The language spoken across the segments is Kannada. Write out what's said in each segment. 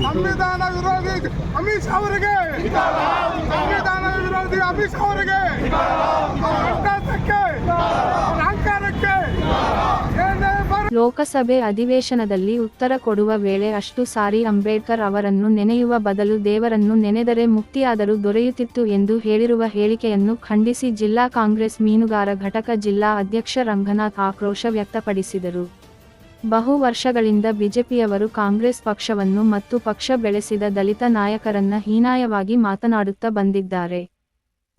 ಸಂವಿಧಾನ ವಿರೋಧಿ ಅಮಿತ್ ಶಾ ಅವರಿಗೆ, ಸಂವಿಧಾನ ವಿರೋಧಿ ಅಮಿತ್ ಶಾ ಅವರಿಗೆ, ಲೋಕಸಭೆ ಅಧಿವೇಶನದಲ್ಲಿ ಉತ್ತರ ಕೊಡುವ ವೇಳೆ ಅಷ್ಟು ಸಾರಿ ಅಂಬೇಡ್ಕರ್ ಅವರನ್ನು ನೆನೆಯುವ ಬದಲು ದೇವರನ್ನು ನೆನೆದರೆ ಮುಕ್ತಿಯಾದರೂ ದೊರೆಯುತ್ತಿತ್ತು ಎಂದು ಹೇಳಿರುವ ಹೇಳಿಕೆಯನ್ನು ಖಂಡಿಸಿ ಜಿಲ್ಲಾ ಕಾಂಗ್ರೆಸ್ ಮೀನುಗಾರ ಘಟಕ ಜಿಲ್ಲಾ ಅಧ್ಯಕ್ಷ ರಂಗನಾಥ್ ಆಕ್ರೋಶ ವ್ಯಕ್ತಪಡಿಸಿದರು. ಬಹು ವರ್ಷಗಳಿಂದ ಬಿಜೆಪಿಯವರು ಕಾಂಗ್ರೆಸ್ ಪಕ್ಷವನ್ನು ಮತ್ತು ಪಕ್ಷ ಬೆಳೆಸಿದ ದಲಿತ ನಾಯಕರನ್ನ ಹೀನಾಯವಾಗಿ ಮಾತನಾಡುತ್ತಾ ಬಂದಿದ್ದಾರೆ.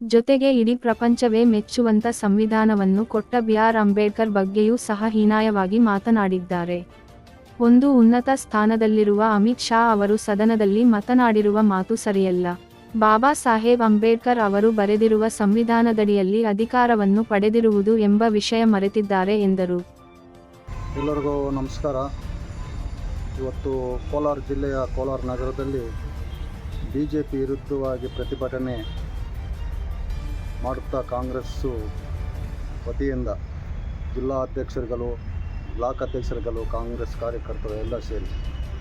ಜೊತೆಗೆ ಇಡೀ ಪ್ರಪಂಚವೇ ಮೆಚ್ಚುವಂತ ಸಂವಿಧಾನವನ್ನು ಕೊಟ್ಟ ಬಿ.ಆರ್. ಅಂಬೇಡ್ಕರ್ ಬಗ್ಗೆಯೂ ಸಹ ಹೀನಾಯವಾಗಿ ಮಾತನಾಡಿದ್ದಾರೆ. ಒಂದು ಉನ್ನತ ಸ್ಥಾನದಲ್ಲಿರುವ ಅಮಿತ್ ಶಾ ಅವರು ಸದನದಲ್ಲಿ ಮಾತನಾಡಿರುವ ಮಾತು ಸರಿಯಲ್ಲ. ಬಾಬಾ ಸಾಹೇಬ್ ಅಂಬೇಡ್ಕರ್ ಅವರು ಬರೆದಿರುವ ಸಂವಿಧಾನದಡಿಯಲ್ಲಿ ಅಧಿಕಾರವನ್ನು ಪಡೆದಿರುವುದು ಎಂಬ ವಿಷಯ ಮರೆತಿದ್ದಾರೆ ಎಂದರು. ಎಲ್ಲರಿಗೂ ನಮಸ್ಕಾರ. ಇವತ್ತು ಕೋಲಾರ ಜಿಲ್ಲೆಯ ಕೋಲಾರ ನಗರದಲ್ಲಿ ಬಿಜೆಪಿ ವಿರುದ್ಧವಾಗಿ ಪ್ರತಿಭಟನೆ ಮಾಡುತ್ತಾ ಕಾಂಗ್ರೆಸ್ಸು ವತಿಯಿಂದ ಜಿಲ್ಲಾ ಅಧ್ಯಕ್ಷರುಗಳು, ಬ್ಲಾಕ್ ಅಧ್ಯಕ್ಷರುಗಳು, ಕಾಂಗ್ರೆಸ್ ಕಾರ್ಯಕರ್ತರು ಎಲ್ಲ ಸೇರಿ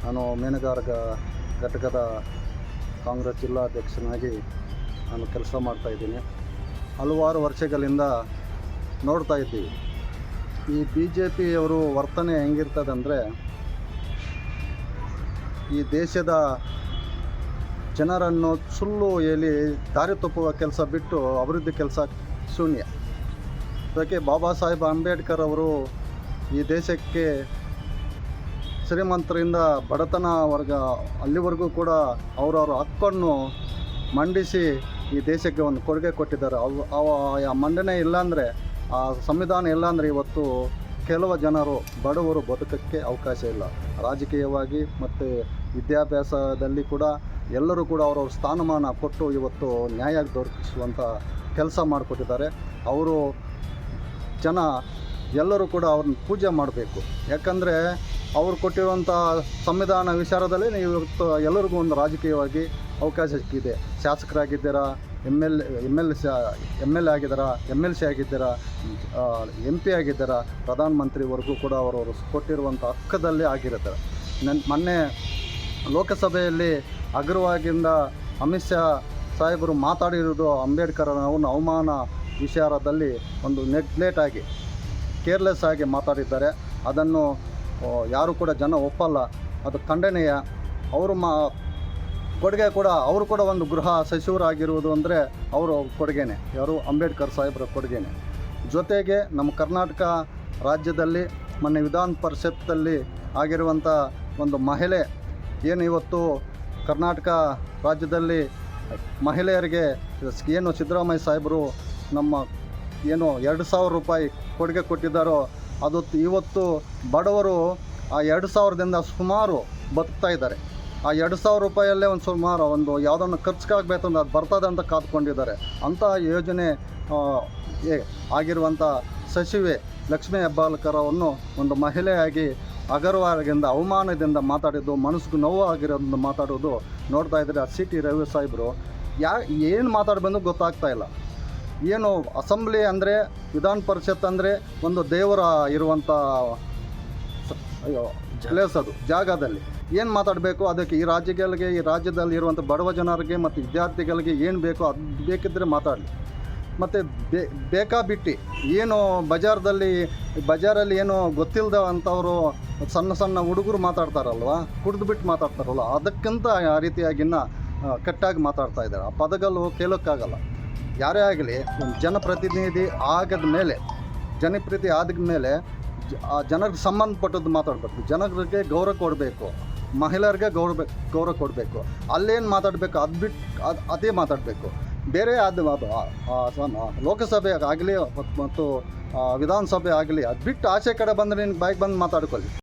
ನಾನು ಮೀನುಗಾರ ಘಟಕದ ಕಾಂಗ್ರೆಸ್ ಜಿಲ್ಲಾ ಅಧ್ಯಕ್ಷನಾಗಿ ನಾನು ಕೆಲಸ ಮಾಡ್ತಾಯಿದ್ದೀನಿ. ಹಲವಾರು ವರ್ಷಗಳಿಂದ ನೋಡ್ತಾ ಇದ್ದೀವಿ ಈ ಬಿ ಜೆ ಪಿಯವರು ವರ್ತನೆ ಹೆಂಗಿರ್ತದಂದರೆ, ಈ ದೇಶದ ಜನರನ್ನು ಸುಳ್ಳು ಹೇಳಿ ದಾರಿ ತಪ್ಪುವ ಕೆಲಸ ಬಿಟ್ಟು ಅಭಿವೃದ್ಧಿ ಕೆಲಸ ಶೂನ್ಯ. ಅದಕ್ಕೆ ಬಾಬಾ ಸಾಹೇಬ್ ಅಂಬೇಡ್ಕರ್ ಅವರು ಈ ದೇಶಕ್ಕೆ ಶ್ರೀಮಂತರಿಂದ ಬಡತನ ವರ್ಗ ಅಲ್ಲಿವರೆಗೂ ಕೂಡ ಅವರವರ ಹಕ್ಕನ್ನು ಮಂಡಿಸಿ ಈ ದೇಶಕ್ಕೆ ಒಂದು ಕೊಡುಗೆ ಕೊಟ್ಟಿದ್ದಾರೆ. ಆ ಮಂಡನೆ ಇಲ್ಲಾಂದರೆ, ಆ ಸಂವಿಧಾನ ಇಲ್ಲಾಂದರೆ ಇವತ್ತು ಕೆಲವು ಜನರು ಬಡವರು ಬದುಕಕ್ಕೆ ಅವಕಾಶ ಇಲ್ಲ. ರಾಜಕೀಯವಾಗಿ ಮತ್ತು ವಿದ್ಯಾಭ್ಯಾಸದಲ್ಲಿ ಕೂಡ ಎಲ್ಲರೂ ಕೂಡ ಅವರವ್ರ ಸ್ಥಾನಮಾನ ಕೊಟ್ಟು ಇವತ್ತು ನ್ಯಾಯ ದೊರಕಿಸುವಂಥ ಕೆಲಸ ಮಾಡಿಕೊಟ್ಟಿದ್ದಾರೆ. ಅವರು ಜನ ಎಲ್ಲರೂ ಕೂಡ ಅವ್ರನ್ನ ಪೂಜೆ ಮಾಡಬೇಕು. ಯಾಕಂದರೆ ಅವರು ಕೊಟ್ಟಿರುವಂಥ ಸಂವಿಧಾನ ವಿಚಾರದಲ್ಲಿ ಇವತ್ತು ಎಲ್ಲರಿಗೂ ಒಂದು ರಾಜಕೀಯವಾಗಿ ಅವಕಾಶ ಸಿಕ್ಕಿದೆ. ಶಾಸಕರಾಗಿದ್ದೀರಾ, ಎಮ್ ಎಲ್ ಎ ಆಗಿದ್ದಾರಾ, MLC ಆಗಿದ್ದೀರಾ, MP ಆಗಿದ್ದೀರಾ, ಪ್ರಧಾನಮಂತ್ರಿವರೆಗೂ ಕೂಡ ಅವರವರು ಕೊಟ್ಟಿರುವಂಥ ಹಕ್ಕದಲ್ಲಿ ಆಗಿರುತ್ತೆ. ಮೊನ್ನೆ ಲೋಕಸಭೆಯಲ್ಲಿ ಅಗ್ರವಾಗಿಂದ ಅಮಿತ್ ಶಾ ಸಾಹೇಬರು ಮಾತಾಡಿರೋದು ಅಂಬೇಡ್ಕರ್ ಅವನ ಅವಮಾನ ವಿಚಾರದಲ್ಲಿ ಒಂದು ನೆಗ್ಲೆಕ್ಟ್ ಆಗಿ, ಕೇರ್ಲೆಸ್ ಆಗಿ ಮಾತಾಡಿದ್ದಾರೆ. ಅದನ್ನು ಯಾರು ಕೂಡ ಜನ ಒಪ್ಪಲ್ಲ, ಅದು ಖಂಡನೀಯ. ಅವರು ಕೊಡುಗೆ ಕೂಡ ಅವರು ಕೂಡ ಒಂದು ಗೃಹ ಸಚಿವರಾಗಿರುವುದು ಅಂದರೆ ಅವರು ಕೊಡುಗೆನೆ, ಯಾರು ಅಂಬೇಡ್ಕರ್ ಸಾಹೇಬರ ಕೊಡುಗೆನೆ. ಜೊತೆಗೆ ನಮ್ಮ ಕರ್ನಾಟಕ ರಾಜ್ಯದಲ್ಲಿ ಮೊನ್ನೆ ವಿಧಾನ ಪರಿಷತ್ತಲ್ಲಿ ಆಗಿರುವಂಥ ಒಂದು ಮಹಿಳೆ ಏನು ಇವತ್ತು ಕರ್ನಾಟಕ ರಾಜ್ಯದಲ್ಲಿ ಮಹಿಳೆಯರಿಗೆ ಏನು ಸಿದ್ದರಾಮಯ್ಯ ಸಾಹೇಬರು ನಮ್ಮ ಏನು 2,000 ರೂಪಾಯಿ ಕೊಡುಗೆ ಕೊಟ್ಟಿದ್ದಾರೋ, ಅದು ಇವತ್ತು ಬಡವರು ಆ 2,000ದಿಂದ ಸುಮಾರು ಬದುಕ್ತಾ ಇದ್ದಾರೆ. ಆ 2,000 ರೂಪಾಯಲ್ಲೇ ಒಂದು ಸುಮಾರು ಒಂದು ಯಾವುದನ್ನು ಖರ್ಚಿಗಾಗಬೇಕು ಅಂತ ಅದು ಬರ್ತದೆ ಅಂತ ಕಾದ್ಕೊಂಡಿದ್ದಾರೆ. ಅಂಥ ಯೋಜನೆ ಆಗಿರುವಂಥ ಸಚಿವೆ ಲಕ್ಷ್ಮೀ ಹೆಬ್ಬಾಳ್ಕರ್ ಅವರನ್ನು ಒಂದು ಮಹಿಳೆಯಾಗಿ ಅಗರ್ವಾಗಿಂದ ಅವಮಾನದಿಂದ ಮಾತಾಡಿದ್ದು, ಮನಸ್ಸಿಗೆ ನೋವು ಆಗಿರೋದನ್ನು ಮಾತಾಡೋದು ನೋಡ್ತಾ ಇದ್ದರೆ CT ರವಿ ಸಾಹೇಬರು ಏನು ಮಾತಾಡಬಂದು ಗೊತ್ತಾಗ್ತಾ ಇಲ್ಲ. ಏನು ಅಸೆಂಬ್ಲಿ ಅಂದರೆ, ವಿಧಾನ ಪರಿಷತ್ ಅಂದರೆ ಒಂದು ದೇವರ ಇರುವಂಥ ಪ್ಲೇಸ್, ಅದು ಜಾಗದಲ್ಲಿ ಏನು ಮಾತಾಡಬೇಕು, ಅದಕ್ಕೆ ಈ ರಾಜ್ಯದಲ್ಲಿ ಇರುವಂಥ ಬಡವ ಜನರಿಗೆ ಮತ್ತು ವಿದ್ಯಾರ್ಥಿಗಳಿಗೆ ಏನು ಬೇಕೋ ಅದು ಬೇಕಿದ್ದರೆ ಮಾತಾಡಲಿ. ಮತ್ತು ಬೇಕಾಬಿಟ್ಟು ಏನು ಬಜಾರಲ್ಲಿ ಏನು ಗೊತ್ತಿಲ್ಲದ ಅಂಥವರು ಸಣ್ಣ ಹುಡುಗರು ಮಾತಾಡ್ತಾರಲ್ವ, ಕುಡಿದ್ಬಿಟ್ಟು ಮಾತಾಡ್ತಾರಲ್ವ, ಅದಕ್ಕಿಂತ ಆ ರೀತಿಯಾಗಿನ್ನ ಕೆಟ್ಟಾಗಿ ಮಾತಾಡ್ತಾ ಇದ್ದಾರೆ. ಆ ಪದಗಳು ಕೇಳೋಕ್ಕಾಗಲ್ಲ. ಯಾರೇ ಆಗಲಿ ಒಂದು ಜನಪ್ರತಿನಿಧಿ ಆದ ಮೇಲೆ ಆ ಜನರಿಗೆ ಸಂಬಂಧಪಟ್ಟದ್ದು ಮಾತಾಡಬೇಕು. ಜನರಿಗೆ ಗೌರವ ಕೊಡಬೇಕು, ಮಹಿಳೆಯರಿಗೆ ಗೌರವ ಕೊಡಬೇಕು. ಅಲ್ಲೇನು ಮಾತಾಡಬೇಕು ಅದು ಬಿಟ್ಟು ಅದೇ ಮಾತಾಡಬೇಕು. ಬೇರೆ ಅದು ಲೋಕಸಭೆ ಆಗಲಿ ಮತ್ತು ವಿಧಾನಸಭೆ ಆಗಲಿ ಅದು ಬಿಟ್ಟು ಆಚೆ ಕಡೆ ಬಂದರೆ ನಿನ್ನ ಬಾಯಿಗೆ ಬಂದು ಮಾತಾಡ್ಕೊಳ್ಳಿ.